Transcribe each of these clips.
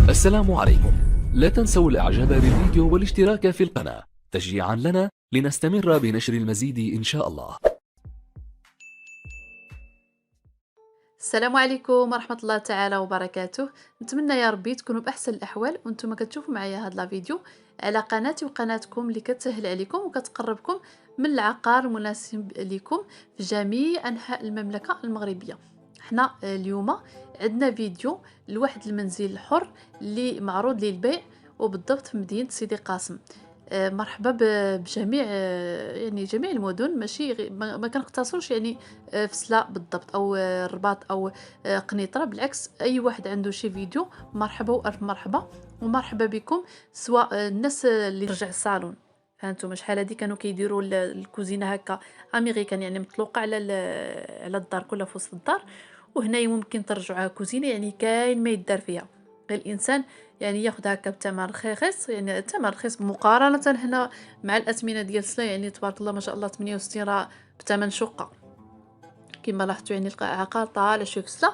السلام عليكم. لا تنسوا الاعجاب بالفيديو والاشتراك في القناة تشجيعا لنا لنستمر بنشر المزيد ان شاء الله. السلام عليكم ورحمة الله تعالى وبركاته. نتمنى يا ربي تكونوا بأحسن الأحوال وانتم كتشوفوا معايا هذا الفيديو على قناتي وقناتكم اللي كتسهل عليكم وكتقربكم من العقار المناسب لكم في جميع أنحاء المملكة المغربية. احنا اليوم عندنا فيديو لواحد المنزل حر اللي معروض للبيع وبالضبط في مدينة سيدي قاسم. مرحبا بجميع يعني جميع المدن، ماشي ما كنقتصرش يعني في سلا بالضبط او الرباط او قنيطره، بالعكس اي واحد عنده شي فيديو مرحبا والف مرحبا ومرحبا بكم، سواء الناس اللي ترجع الصالون. فهمتوا شحال هادي كانوا كيديروا الكوزينه هكا امريكان، يعني مطلوقه على الدار كلها في وسط الدار، وهنايا ممكن ترجعوها كوزينه، يعني كاين ما يدار فيها. غير الانسان يعني ياخذ هكا بثمن رخيص، يعني الثمن رخيص مقارنه هنا مع الاثمنه ديال سلا، يعني تبارك الله ما شاء الله 68 راه بثمن شقه كما لاحظتوا، يعني العقار طالع شوف سلا.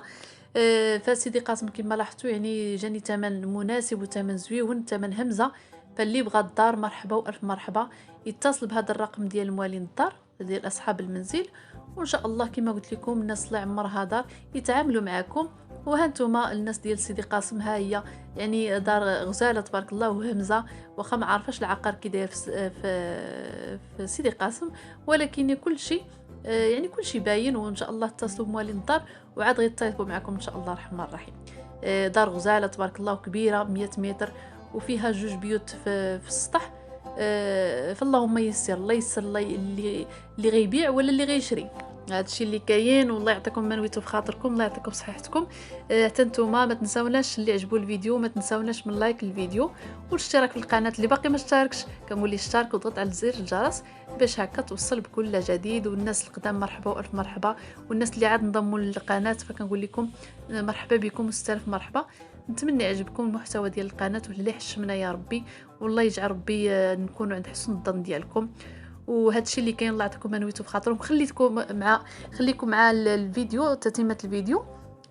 فسيدي قاسم كما لاحظتوا يعني جاني ثمن مناسب وثمن زويون، ثمن همزه. فاللي بغى الدار مرحبا والف مرحبا، يتصل بهذا الرقم ديال موالين الدار ديال اصحاب المنزل، وان شاء الله كما قلت لكم الناس اللي عمرها دار يتعاملوا معكم. وها نتوما الناس ديال سيدي قاسم، ها هي يعني دار غزاله تبارك الله وهمزه، واخا ما عارفاش العقار كي داير في سيدي قاسم، ولكن كل شيء يعني كل شيء باين. وان شاء الله اتصلوا بموالين الدار وعاد غيطيبوا معكم ان شاء الله الرحمن الرحيم. دار غزاله تبارك الله كبيره 100 متر، وفيها جوج بيوت في السطح. فاللهم يسر، الله يسر، الله اللي غيبيع ولا اللي غيشري، هذا الشيء اللي كاين. والله يعطيكم ما نويتو في خاطركم، الله يعطيكم صحتكم. حتى نتوما ما تنساوناش اللي عجبوا الفيديو ما تنساوناش من لايك الفيديو والاشتراك في القناه، اللي باقي ما اشتركش كنقول ليه اشترك وضغط على زر الجرس باش هكا توصل بكل جديد. والناس القدام مرحبا والف مرحبا، والناس اللي عاد انضموا للقناه فكنقول لكم مرحبا بكم وستالف مرحبا. نتمنى يعجبكم المحتوى ديال القناه واللي حشمنا يا ربي، والله يجعل ربي نكونوا عند حسن الظن ديالكم. وهذا الشيء اللي كاين، الله يعطيكم ما نويتو في خاطركم. خليكم مع الفيديو تتمه الفيديو.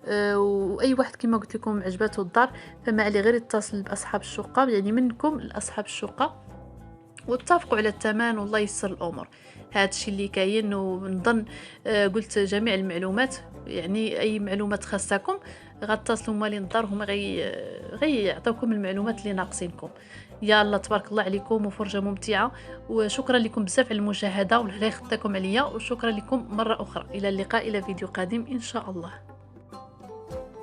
واي واحد كما قلت لكم عجبته الدار فما عليه غير يتصل باصحاب الشقه، يعني منكم لاصحاب الشقه، واتفقوا على الثمن والله يسر الامور. هذا الشيء اللي كاين. ونظن قلت جميع المعلومات، يعني اي معلومات خاصكم غتصلوا موالين الدار، هما غيعطيوكم المعلومات اللي ناقصينكم. يا الله تبارك الله عليكم وفرجه ممتعه، وشكرا لكم بزاف على المشاهده والله يخطيكم عليا، وشكرا لكم مره اخرى. الى اللقاء، الى فيديو قادم ان شاء الله.